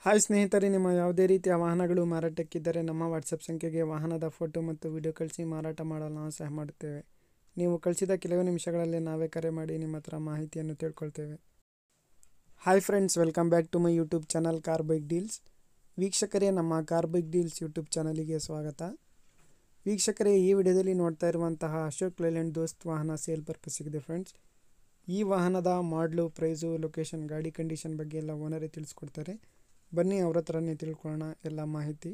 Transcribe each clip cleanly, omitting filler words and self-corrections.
Hi ಸ್ನೇಹಿತರೆ, ನಿಮ್ಮ ಯಾವುದೇ ರೀತಿಯ ವಾಹನಗಳು ಮಾರಾಟಕ್ಕಿದ್ದರೆ ನಮ್ಮ ವಾಟ್ಸಪ್ ಸಂಖ್ಯೆಗೆ ವಾಹನದ ಫೋಟೋ ಮತ್ತು ವಿಡಿಯೋ ಕಳಿಸಿ ಮಾರಾಟ ಮಾಡಲು ನಾವು ಸಹಾಯ ಮಾಡುತ್ತೇವೆ. ನೀವು ಕಳಿಸಿದ ಕೆಲವು ನಿಮಿಷಗಳಲ್ಲಿ ನಾವೇ ಕರೆ ಮಾಡಿ ನಿಮ್ಮ ಹತ್ರ ಮಾಹಿತಿಯನ್ನು ತಿಳ್ಕೊಳ್ತೇವೆ. Hi friends, welcome back to my YouTube channel car bike deals. ವೀಕ್ಷಕರೇ, ನಮ್ಮ ಕಾರ್ ಬೈಕ್ ಡೀಲ್ಸ್ ಯೂಟ್ಯೂಬ್ ಚಾನಲಿಗೆ ಸ್ವಾಗತ. ವೀಕ್ಷಕರೇ, ಈ ವಿಡಿಯೋದಲ್ಲಿ ನೋಡ್ತಾ ಇರುವಂತಹ ಅಶೋಕ್ ಲೇಲ್ಯಾಂಡ್ ದೋಸ್ತ್ ವಾಹನ ಸೇಲ್ ಪರ್ಪಸ್ಸಿಗಿದೆ ಫ್ರೆಂಡ್ಸ್. ಈ ವಾಹನದ ಮಾಡಲು, ಪ್ರೈಸು, ಲೊಕೇಶನ್, ಗಾಡಿ ಕಂಡೀಷನ್ ಬಗ್ಗೆ ಎಲ್ಲ ಓನರೇ ತಿಳಿಸ್ಕೊಡ್ತಾರೆ. ಬನ್ನಿ ಅವ್ರ ಹತ್ರನೇ ತಿಳ್ಕೊಳ್ಳೋಣ ಎಲ್ಲ ಮಾಹಿತಿ.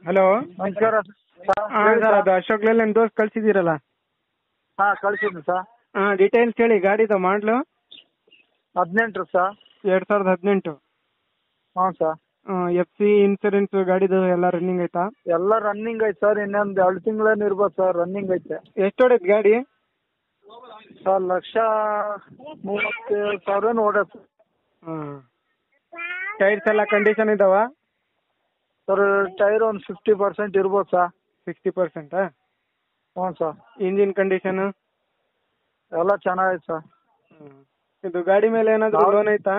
ಹಲೋ ನಮಸ್ಕಾರ ಸರ್, ಅದು ಅಶೋಕ್ ಲೇಲ್ಯಾಂಡ್ ದೋಸ್ತ್ ಕಳ್ಸಿದ್ದೀರಲ್ಲ? ಹಾಂ ಕಳಿಸಿದ್ವಿ ಸರ್. ಡೀಟೇಲ್ಸ್ ಹೇಳಿ. ಗಾಡಿದು ಮಾಡಲು 18 ಸರ್. 2018. ಹಾಂ ಸರ್. FC ಇನ್ಸೂರೆನ್ಸ್ ಗಾಡಿದು ಎಲ್ಲ ರನ್ನಿಂಗ್ ಐತಾ? ಎಲ್ಲ ರನ್ನಿಂಗ್ ಐತೆ ಸರ್. ಇನ್ನೊಂದು 2 ತಿಂಗಳೇನು ಇರ್ಬೋದು ಸರ್. ರನ್ನಿಂಗ್ ಐತೆ. ಎಷ್ಟು ಹೊಡೈತೆ ಗಾಡಿ? ಸರ್ 1,37,000 ಓಡೈತೆ. ಟೈರ್ಸ್ ಎಲ್ಲ ಕಂಡೀಷನ್ ಇದಾವ? ಸರ್ ಟೈರ್ ಒಂದು 50% ಇರ್ಬೋದು ಸರ್. 60%? ಹ್ಞೂ ಸರ್. ಇಂಜಿನ್ ಕಂಡೀಷನ್ ಎಲ್ಲ ಚೆನ್ನಾಗೈತೆ ಸರ್. ಇದು ಗಾಡಿ ಮೇಲೆ ಏನಾದರೂ ಲೋನ್ ಐತಾ?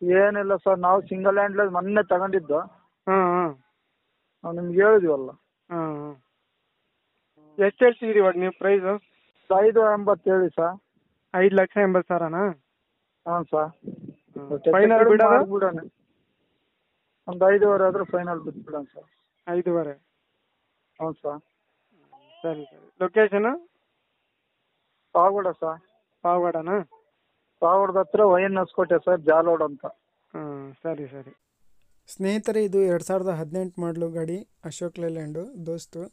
ಏನಿಲ್ಲ ಸರ್, ನಾವು ಸಿಂಗಲ್ ಹ್ಯಾಂಡ್ಲೆಸ್ ಮೊನ್ನೆ ತಗೊಂಡಿದ್ದು. ಹಾಂ ನಾವು ನಿಮ್ಗೆ ಹೇಳಿದ್ವಲ್ಲ. ಎಷ್ಟು ಹೇಳ್ತೀರಿ ಇವಾಗ ನೀವು ಪ್ರೈಸು? 580 ಹೇಳಿ ಸರ್. 5,80,000ನಾ? ಹಾಂ ಸರ್. ಫೈನಲ್ ಬಿಡೋದು? ಬಿಡೋಣ, ಒಂದು 5,500 ಆದ್ರೆ ಫೈನಲ್ ಬಿಟ್ಬಿಡೋಣ ಸರ್. 5,500? ಹ್ಞೂ ಸರ್. ಸರಿ. ಲೊಕೇಶನ್? ಪಾವಗಡ ಸರ್. ಪಾವಗಡನಾ? ಪಾವಗಡದ ಹತ್ರ ವೈನ್ ಹೊಸಕೋಟೆ ಸರ್, ಜಾಲೋಡ್ ಅಂತ. ಸರಿ. ಸ್ನೇಹಿತರೆ, ಇದು 2018 ಮಾಡಲು ಗಾಡಿ ಅಶೋಕ್ ಲೇಲ್ಯಾಂಡು ದೋಸ್ತು.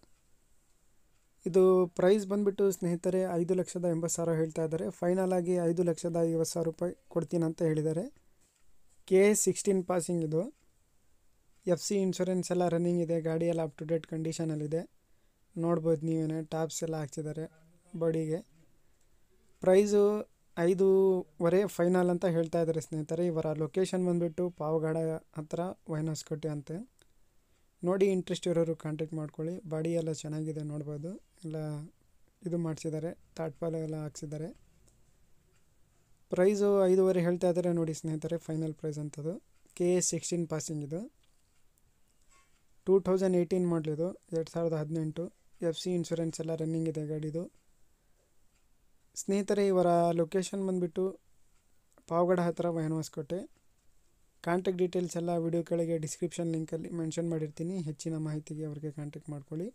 ಇದು ಪ್ರೈಸ್ ಬಂದುಬಿಟ್ಟು ಸ್ನೇಹಿತರೆ 5,80,000 ಹೇಳ್ತಾ ಇದ್ದಾರೆ. ಫೈನಲ್ ಆಗಿ 5,50,000 ರೂಪಾಯಿ ಕೊಡ್ತೀನಿ ಅಂತ ಹೇಳಿದ್ದಾರೆ. KA16 ಪಾಸಿಂಗ್ ಇದು. FC ಇನ್ಶೂರೆನ್ಸ್ ಎಲ್ಲ ರನ್ನಿಂಗ್ ಇದೆ. ಗಾಡಿ ಎಲ್ಲ ಅಪ್ ಟು ಡೇಟ್ ಕಂಡೀಷನಲ್ಲಿದೆ. ನೋಡ್ಬೋದು ನೀವೇನೆ, ಟಾಪ್ಸ್ ಎಲ್ಲ ಹಾಕ್ಸಿದ್ದಾರೆ ಬಾಡಿಗೆ. ಪ್ರೈಸು 5,500 ಫೈನಲ್ ಅಂತ ಹೇಳ್ತಾ ಇದ್ದಾರೆ ಸ್ನೇಹಿತರೆ. ಇವರ ಲೊಕೇಶನ್ ಬಂದುಬಿಟ್ಟು ಪಾವಗಡ ಹತ್ರ ವೈನ್ ಹೊಸಕೋಟೆ ಅಂತೆ. ನೋಡಿ, ಇಂಟ್ರೆಸ್ಟ್ ಇರೋರು ಕಾಂಟ್ಯಾಕ್ಟ್ ಮಾಡ್ಕೊಳ್ಳಿ. ಬಾಡಿ ಎಲ್ಲ ಚೆನ್ನಾಗಿದೆ, ನೋಡ್ಬೋದು. ಎಲ್ಲ ಇದು ಮಾಡಿಸಿದ್ದಾರೆ, ತಾಟ್ಪಾಲ ಎಲ್ಲ ಹಾಕ್ಸಿದ್ದಾರೆ. ಪ್ರೈಸು 5,500 ಹೇಳ್ತಾ ಇದ್ದಾರೆ ನೋಡಿ ಸ್ನೇಹಿತರೆ, ಫೈನಲ್ ಪ್ರೈಸ್ ಅಂತದು. KA16 ಪಾಸಿಂಗ್ ಇದು. 2018 ಮಾಡಲಿದು, 2018. FC ಇನ್ಶೂರೆನ್ಸ್ ಎಲ್ಲ ರನ್ನಿಂಗ್ ಇದೆ ಗಾಡಿದು. ಸ್ನೇಹಿತರೆ, ಇವರ ಲೊಕೇಶನ್ ಬಂದುಬಿಟ್ಟು ಪಾವಗಡ ಹತ್ರ ವೈನ್ ಹೊಸಕೋಟೆ. ಕಾಂಟ್ಯಾಕ್ಟ್ ಡೀಟೇಲ್ಸ್ ಎಲ್ಲ ವಿಡಿಯೋ ಕೆಳಗೆ ಡಿಸ್ಕ್ರಿಪ್ಷನ್ ಲಿಂಕಲ್ಲಿ ಮೆನ್ಷನ್ ಮಾಡಿರ್ತೀನಿ. ಹೆಚ್ಚಿನ ಮಾಹಿತಿಗೆ ಅವರಿಗೆ ಕಾಂಟ್ಯಾಕ್ಟ್ ಮಾಡ್ಕೊಳ್ಳಿ.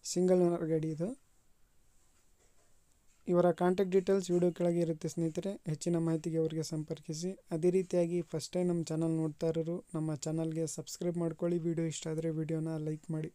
ಸಿಂಗಲ್ ಓನರ್ ಗಾಡಿ ಇದು. ಇವರ ಕಾಂಟ್ಯಾಕ್ಟ್ ಡೀಟೇಲ್ಸ್ ವಿಡಿಯೋ ಕೆಳಗೆ ಇರುತ್ತೆ ಸ್ನೇಹಿತರೆ. ಹೆಚ್ಚಿನ ಮಾಹಿತಿಗೆ ಅವರಿಗೆ ಸಂಪರ್ಕಿಸಿ. ಅದೇ ರೀತಿಯಾಗಿ ಫಸ್ಟ್ ಟೈಮ್ ನಮ್ಮ ಚಾನಲ್ ನೋಡ್ತಾ ಇರೋರು ನಮ್ಮ ಚಾನಲ್ಗೆ ಸಬ್ಸ್ಕ್ರೈಬ್ ಮಾಡ್ಕೊಳ್ಳಿ. ವಿಡಿಯೋ ಇಷ್ಟ ಆದರೆ ವಿಡಿಯೋನ ಲೈಕ್ ಮಾಡಿ.